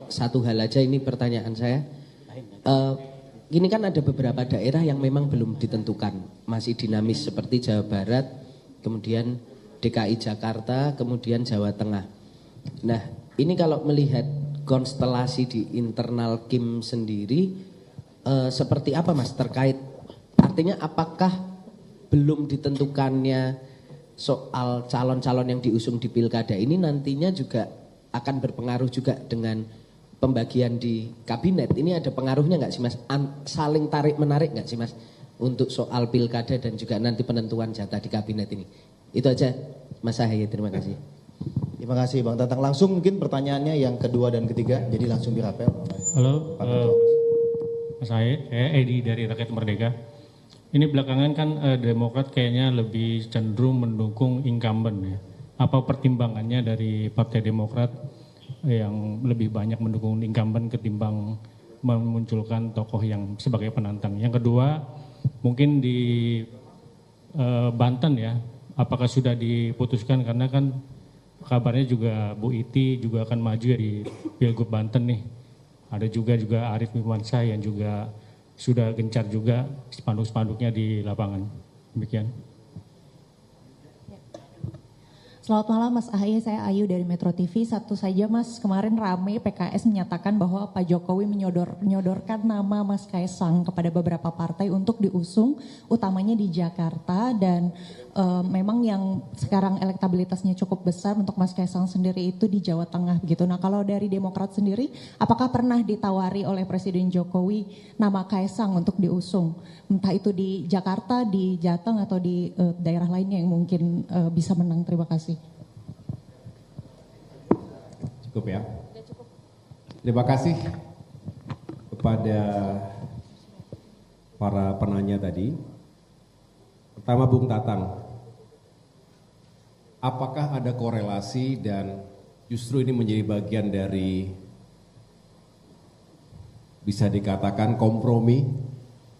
satu hal aja, ini pertanyaan saya. Ini kan ada beberapa daerah yang memang belum ditentukan, masih dinamis seperti Jawa Barat, kemudian DKI Jakarta, kemudian Jawa Tengah. Nah, ini kalau melihat konstelasi di internal Kim sendiri, seperti apa Mas terkait, artinya apakah belum ditentukannya soal calon-calon yang diusung di pilkada ini nantinya juga akan berpengaruh juga dengan pembagian di kabinet? Ini ada pengaruhnya nggak sih Mas? Saling tarik menarik nggak sih Mas untuk soal pilkada dan juga nanti penentuan jatah di kabinet ini? Itu aja Mas Ahaye, terima kasih. Terima kasih Bang Tatang. Langsung mungkin pertanyaannya yang kedua dan ketiga, jadi langsung dirapel. Halo, Mas Ahaye, saya Edi dari Rakyat Merdeka. Ini belakangan kan Demokrat kayaknya lebih cenderung mendukung incumbent ya. Apa pertimbangannya dari Partai Demokrat yang lebih banyak mendukung incumbent ketimbang memunculkan tokoh yang sebagai penantang? Yang kedua, mungkin di Banten ya, apakah sudah diputuskan, karena kan kabarnya juga Bu Iti juga akan maju ya di Pilgub Banten nih. Ada juga Arief Firmansyah yang juga sudah gencar juga spanduk-spanduknya di lapangan. Demikian. Selamat malam Mas Ahaye, saya Ayu dari Metro TV. Satu saja Mas, kemarin rame PKS menyatakan bahwa Pak Jokowi menyodorkan nama Mas Kaisang kepada beberapa partai untuk diusung, utamanya di Jakarta, dan memang yang sekarang elektabilitasnya cukup besar untuk Mas Kaisang sendiri itu di Jawa Tengah begitu. Nah, kalau dari Demokrat sendiri, apakah pernah ditawari oleh Presiden Jokowi nama Kaisang untuk diusung? Entah itu di Jakarta, di Jateng, atau di daerah lainnya yang mungkin bisa menang. Terima kasih. Cukup ya. Terima kasih kepada para penanya tadi. Pertama Bung Tatang, apakah ada korelasi dan justru ini menjadi bagian dari bisa dikatakan kompromi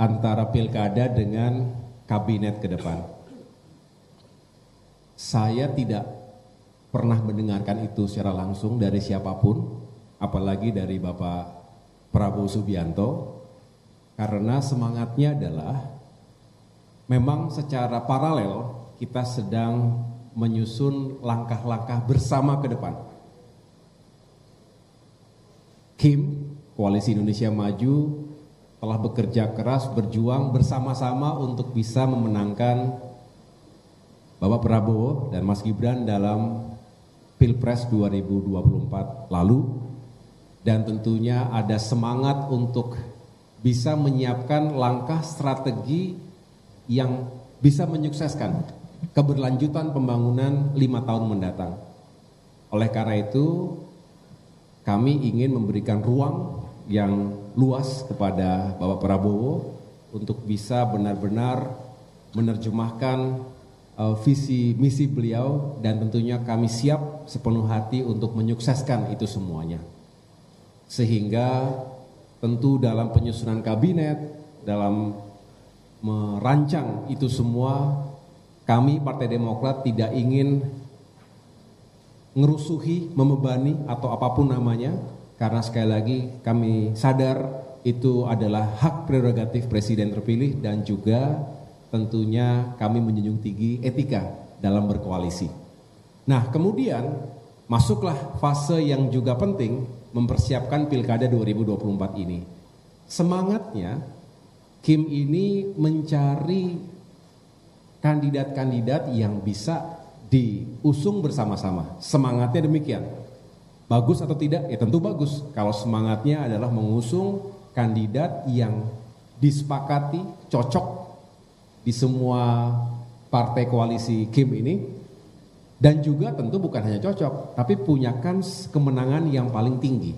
antara pilkada dengan kabinet ke depan? Saya tidak pernah mendengarkan itu secara langsung dari siapapun, apalagi dari Bapak Prabowo Subianto, karena semangatnya adalah memang secara paralel kita sedang menyusun langkah-langkah bersama ke depan. Kim, Koalisi Indonesia Maju, telah bekerja keras, berjuang bersama-sama untuk bisa memenangkan Bapak Prabowo dan Mas Gibran dalam Pilpres 2024 lalu, dan tentunya ada semangat untuk bisa menyiapkan langkah strategi yang bisa menyukseskan keberlanjutan pembangunan 5 tahun mendatang. Oleh karena itu, kami ingin memberikan ruang yang luas kepada Bapak Prabowo untuk bisa benar-benar menerjemahkan visi misi beliau, dan tentunya kami siap sepenuh hati untuk menyukseskan itu semuanya. Sehingga tentu dalam penyusunan kabinet, dalam merancang itu semua, kami Partai Demokrat tidak ingin ngerusuhi, membebani atau apapun namanya, karena sekali lagi kami sadar itu adalah hak prerogatif Presiden terpilih, dan juga tentunya kami menjunjung tinggi etika dalam berkoalisi. Nah, kemudian masuklah fase yang juga penting, mempersiapkan Pilkada 2024 ini. Semangatnya Kim ini mencari kandidat-kandidat yang bisa diusung bersama-sama. Semangatnya demikian. Bagus atau tidak? Ya tentu bagus. Kalau semangatnya adalah mengusung kandidat yang disepakati, cocok di semua partai koalisi Kim ini, dan juga tentu bukan hanya cocok, tapi punya kans kemenangan yang paling tinggi.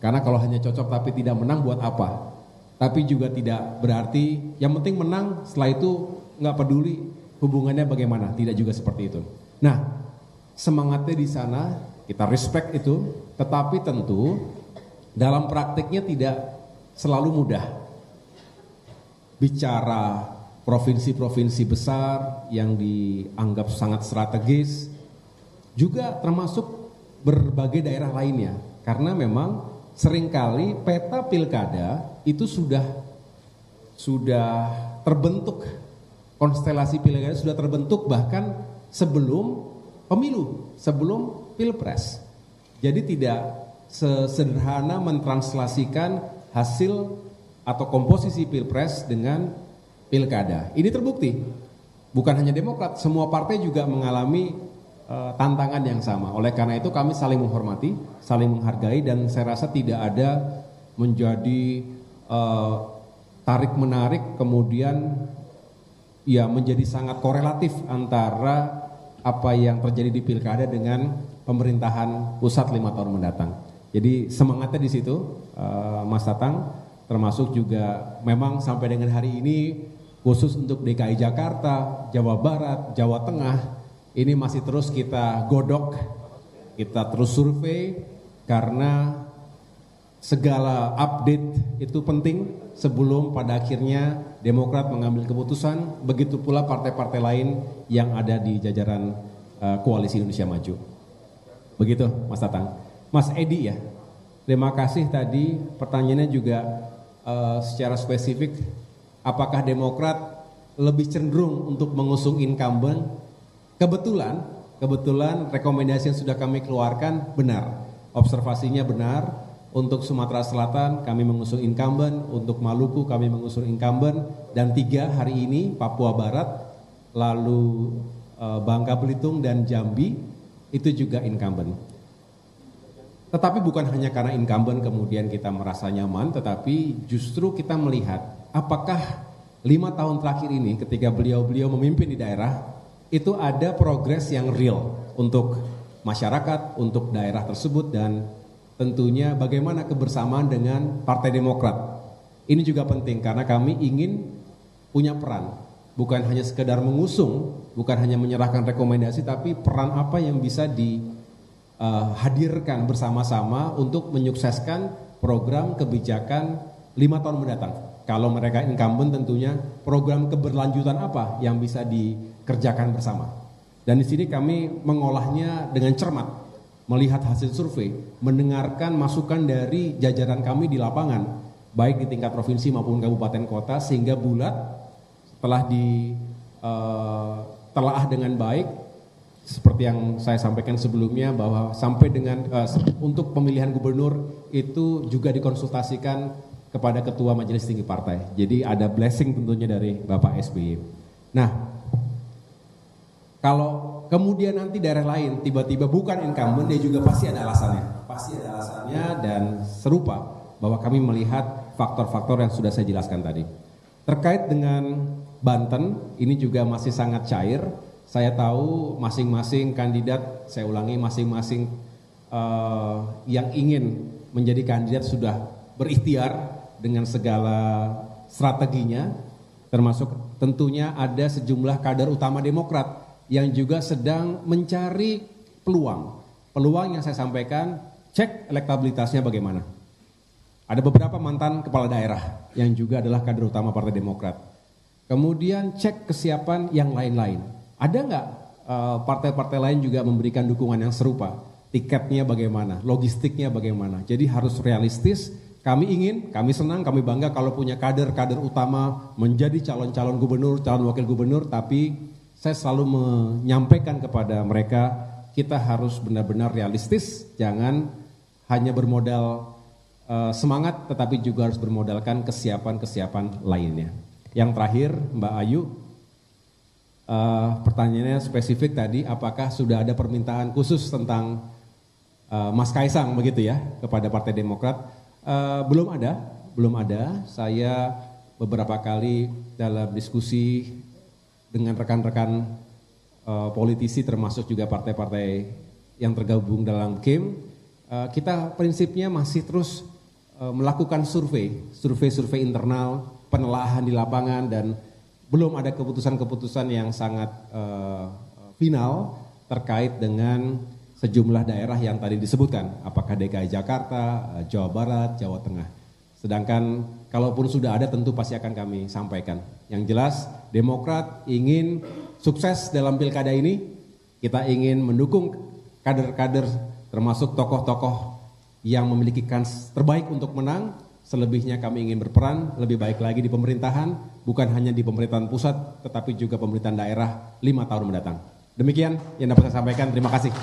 Karena kalau hanya cocok tapi tidak menang buat apa? Tapi juga tidak berarti yang penting menang, setelah itu nggak peduli hubungannya bagaimana, tidak juga seperti itu. Nah, semangatnya di sana, kita respect itu, tetapi tentu dalam praktiknya tidak selalu mudah. Bicara provinsi-provinsi besar yang dianggap sangat strategis, juga termasuk berbagai daerah lainnya. Karena memang seringkali peta pilkada itu sudah terbentuk, konstelasi pilkada sudah terbentuk bahkan sebelum pemilu, sebelum pilpres. Jadi tidak sesederhana mentranslasikan hasil atau komposisi pilpres dengan pilkada. Ini terbukti, bukan hanya Demokrat, semua partai juga mengalami tantangan yang sama. Oleh karena itu kami saling menghormati, saling menghargai, dan saya rasa tidak ada menjadi tarik-menarik kemudian ya menjadi sangat korelatif antara apa yang terjadi di pilkada dengan pemerintahan pusat 5 tahun mendatang. Jadi semangatnya di situ, Mas Tatang, termasuk juga memang sampai dengan hari ini khusus untuk DKI Jakarta, Jawa Barat, Jawa Tengah, ini masih terus kita godok, kita terus survei karena segala update itu penting sebelum pada akhirnya Demokrat mengambil keputusan, begitu pula partai-partai lain yang ada di jajaran Koalisi Indonesia Maju. Begitu Mas Tatang. Mas Edi ya, terima kasih tadi pertanyaannya juga secara spesifik, apakah Demokrat lebih cenderung untuk mengusung incumbent? Kebetulan rekomendasi yang sudah kami keluarkan benar, observasinya benar. Untuk Sumatera Selatan kami mengusung incumbent, untuk Maluku kami mengusung incumbent, dan 3 hari ini Papua Barat, lalu Bangka Belitung dan Jambi itu juga incumbent. Tetapi bukan hanya karena incumbent kemudian kita merasa nyaman, tetapi justru kita melihat apakah 5 tahun terakhir ini ketika beliau-beliau memimpin di daerah, itu ada progres yang real untuk masyarakat, untuk daerah tersebut, dan tentunya bagaimana kebersamaan dengan Partai Demokrat. Ini juga penting karena kami ingin punya peran, bukan hanya sekedar mengusung, bukan hanya menyerahkan rekomendasi, tapi peran apa yang bisa dihadirkan bersama-sama untuk menyukseskan program kebijakan 5 tahun mendatang. Kalau mereka incumbent tentunya program keberlanjutan apa yang bisa dikerjakan bersama. Dan di sini kami mengolahnya dengan cermat, melihat hasil survei, mendengarkan masukan dari jajaran kami di lapangan, baik di tingkat provinsi maupun kabupaten kota, sehingga bulat setelah ditelaah dengan baik, seperti yang saya sampaikan sebelumnya bahwa sampai dengan untuk pemilihan gubernur itu juga dikonsultasikan kepada Ketua Majelis Tinggi Partai. Jadi ada blessing tentunya dari Bapak SBY. Nah, kalau kemudian nanti daerah lain tiba-tiba bukan incumbent, dia juga pasti ada alasannya. Pasti ada alasannya dan serupa bahwa kami melihat faktor-faktor yang sudah saya jelaskan tadi. Terkait dengan Banten, ini juga masih sangat cair. Saya tahu masing-masing kandidat, saya ulangi, masing-masing yang ingin menjadi kandidat sudah berikhtiar dengan segala strateginya, termasuk tentunya ada sejumlah kader utama Demokrat yang juga sedang mencari peluang. Peluang yang saya sampaikan, cek elektabilitasnya bagaimana. Ada beberapa mantan kepala daerah yang juga adalah kader utama Partai Demokrat. Kemudian cek kesiapan yang lain-lain. Ada nggak partai-partai lain juga memberikan dukungan yang serupa? Tiketnya bagaimana? Logistiknya bagaimana? Jadi harus realistis. Kami ingin, kami senang, kami bangga kalau punya kader-kader utama menjadi calon-calon gubernur, calon wakil gubernur, tapi saya selalu menyampaikan kepada mereka, kita harus benar-benar realistis, jangan hanya bermodal semangat, tetapi juga harus bermodalkan kesiapan-kesiapan lainnya. Yang terakhir, Mbak Ayu, pertanyaannya spesifik tadi, apakah sudah ada permintaan khusus tentang Mas Kaisang begitu ya, kepada Partai Demokrat? Belum ada. Saya beberapa kali dalam diskusi dengan rekan-rekan politisi termasuk juga partai-partai yang tergabung dalam KIM, kita prinsipnya masih terus melakukan survei internal, penelaahan di lapangan, dan belum ada keputusan-keputusan yang sangat final terkait dengan sejumlah daerah yang tadi disebutkan, apakah DKI Jakarta, Jawa Barat, Jawa Tengah. Sedangkan kalaupun sudah ada tentu pasti akan kami sampaikan. Yang jelas Demokrat ingin sukses dalam pilkada ini, kita ingin mendukung kader-kader termasuk tokoh-tokoh yang memiliki kans terbaik untuk menang. Selebihnya kami ingin berperan lebih baik lagi di pemerintahan, bukan hanya di pemerintahan pusat, tetapi juga pemerintahan daerah 5 tahun mendatang. Demikian yang dapat saya sampaikan, terima kasih.